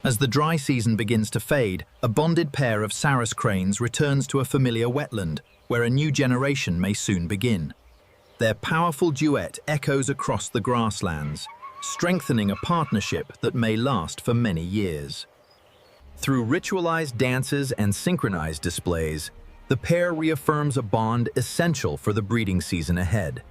As the dry season begins to fade, a bonded pair of Sarus cranes returns to a familiar wetland, where a new generation may soon begin. Their powerful duet echoes across the grasslands, strengthening a partnership that may last for many years. Through ritualized dances and synchronized displays, the pair reaffirms a bond essential for the breeding season ahead.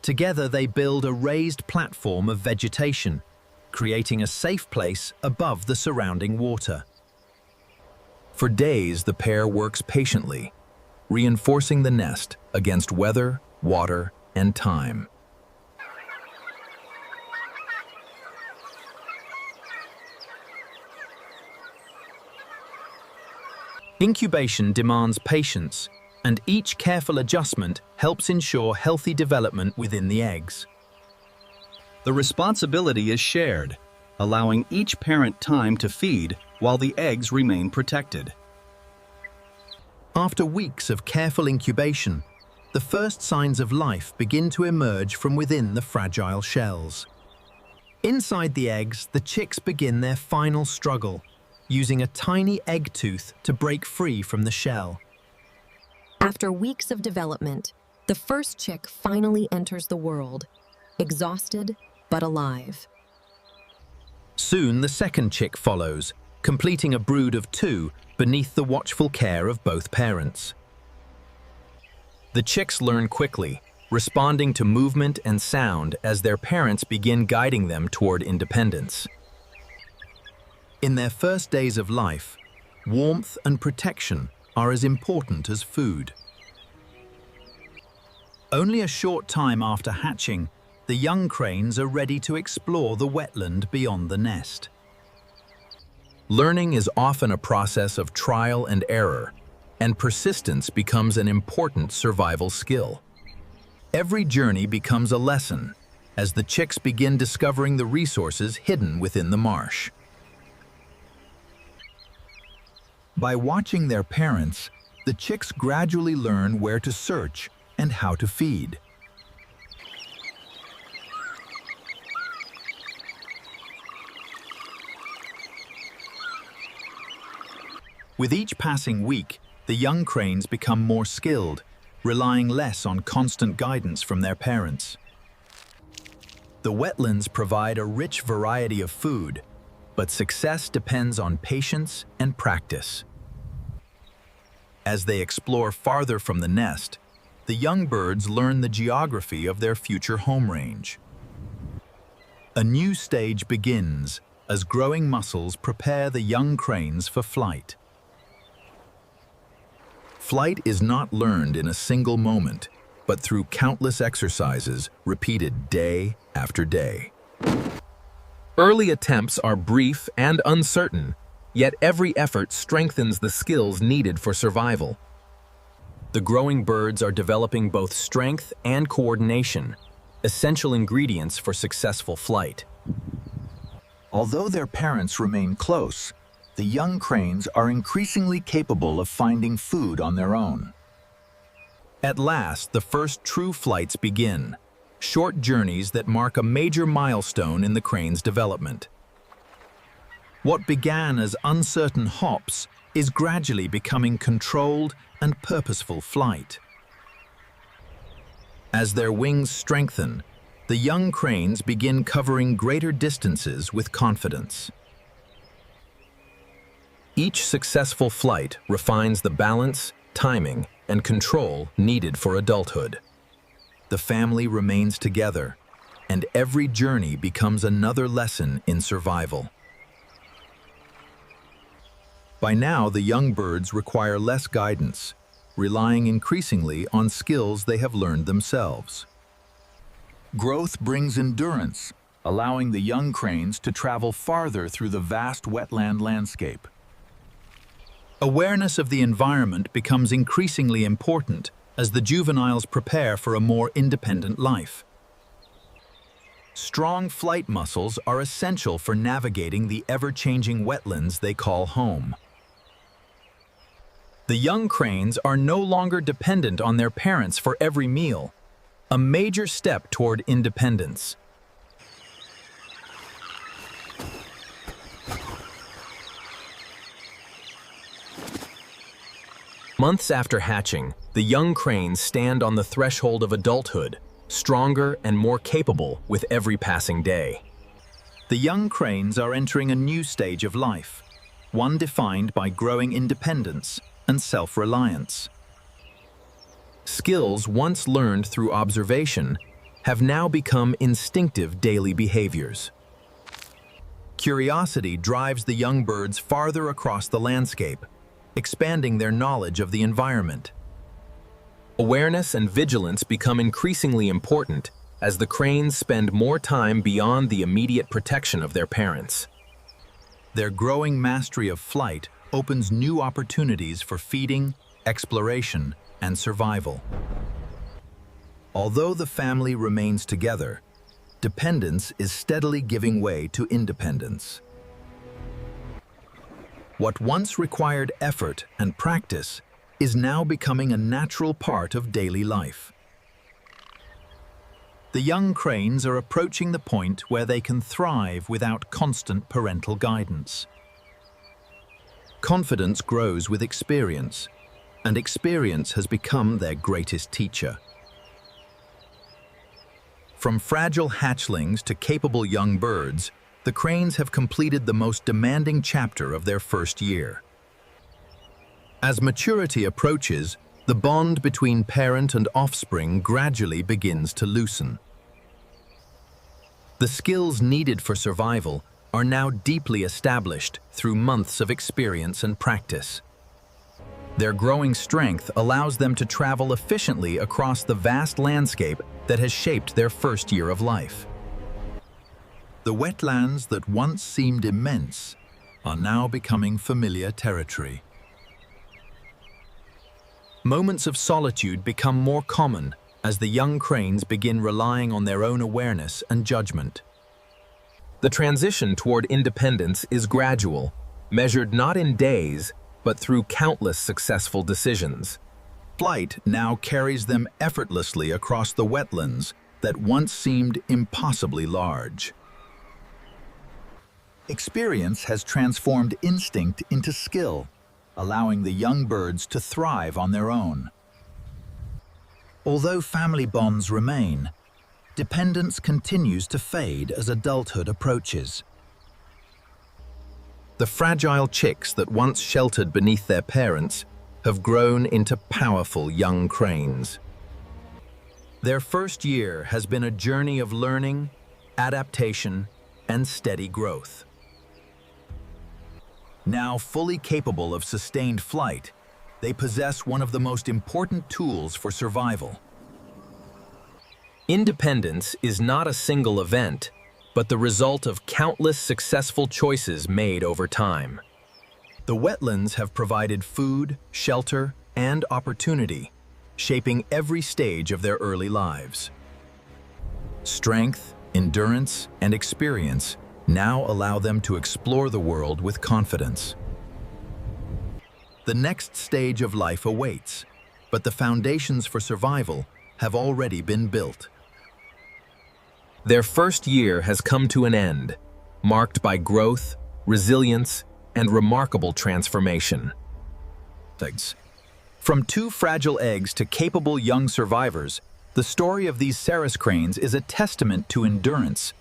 Together they build a raised platform of vegetation, creating a safe place above the surrounding water. For days, the pair works patiently, reinforcing the nest against weather, water, and time. Incubation demands patience, and each careful adjustment helps ensure healthy development within the eggs. The responsibility is shared, allowing each parent time to feed while the eggs remain protected. After weeks of careful incubation, the first signs of life begin to emerge from within the fragile shells. Inside the eggs, the chicks begin their final struggle, using a tiny egg tooth to break free from the shell. After weeks of development, the first chick finally enters the world, exhausted but alive. Soon the second chick follows, completing a brood of 2 beneath the watchful care of both parents. The chicks learn quickly, responding to movement and sound as their parents begin guiding them toward independence. In their first days of life, warmth and protection are as important as food. Only a short time after hatching, the young cranes are ready to explore the wetland beyond the nest. Learning is often a process of trial and error, and persistence becomes an important survival skill. Every journey becomes a lesson as the chicks begin discovering the resources hidden within the marsh. By watching their parents, the chicks gradually learn where to search and how to feed. With each passing week, the young cranes become more skilled, relying less on constant guidance from their parents. The wetlands provide a rich variety of food, but success depends on patience and practice. As they explore farther from the nest, the young birds learn the geography of their future home range. A new stage begins as growing muscles prepare the young cranes for flight. Flight is not learned in a single moment, but through countless exercises repeated day after day. Early attempts are brief and uncertain, yet every effort strengthens the skills needed for survival. The growing birds are developing both strength and coordination, essential ingredients for successful flight. Although their parents remain close, the young cranes are increasingly capable of finding food on their own. At last, the first true flights begin, short journeys that mark a major milestone in the crane's development. What began as uncertain hops is gradually becoming controlled and purposeful flight. As their wings strengthen, the young cranes begin covering greater distances with confidence. Each successful flight refines the balance, timing, and control needed for adulthood. The family remains together, and every journey becomes another lesson in survival. By now, the young birds require less guidance, relying increasingly on skills they have learned themselves. Growth brings endurance, allowing the young cranes to travel farther through the vast wetland landscape. Awareness of the environment becomes increasingly important as the juveniles prepare for a more independent life. Strong flight muscles are essential for navigating the ever-changing wetlands they call home. The young cranes are no longer dependent on their parents for every meal, a major step toward independence. Months after hatching, the young cranes stand on the threshold of adulthood, stronger and more capable with every passing day. The young cranes are entering a new stage of life, one defined by growing independence and self-reliance. Skills once learned through observation have now become instinctive daily behaviors. Curiosity drives the young birds farther across the landscape, expanding their knowledge of the environment. Awareness and vigilance become increasingly important as the cranes spend more time beyond the immediate protection of their parents. Their growing mastery of flight opens new opportunities for feeding, exploration, and survival. Although the family remains together, dependence is steadily giving way to independence. What once required effort and practice is now becoming a natural part of daily life. The young cranes are approaching the point where they can thrive without constant parental guidance. Confidence grows with experience, and experience has become their greatest teacher. From fragile hatchlings to capable young birds, the cranes have completed the most demanding chapter of their first year. As maturity approaches, the bond between parent and offspring gradually begins to loosen. The skills needed for survival are now deeply established through months of experience and practice. Their growing strength allows them to travel efficiently across the vast landscape that has shaped their first year of life. The wetlands that once seemed immense are now becoming familiar territory. Moments of solitude become more common as the young cranes begin relying on their own awareness and judgment. The transition toward independence is gradual, measured not in days, but through countless successful decisions. Flight now carries them effortlessly across the wetlands that once seemed impossibly large. Experience has transformed instinct into skill, allowing the young birds to thrive on their own. Although family bonds remain, dependence continues to fade as adulthood approaches. The fragile chicks that once sheltered beneath their parents have grown into powerful young cranes. Their first year has been a journey of learning, adaptation, and steady growth. Now fully capable of sustained flight, they possess one of the most important tools for survival. Independence is not a single event, but the result of countless successful choices made over time. The wetlands have provided food, shelter, and opportunity, shaping every stage of their early lives. Strength, endurance, and experience now allow them to explore the world with confidence. The next stage of life awaits, but the foundations for survival have already been built. Their first year has come to an end, marked by growth, resilience, and remarkable transformation. From two fragile eggs to capable young survivors, the story of these Sarus cranes is a testament to endurance,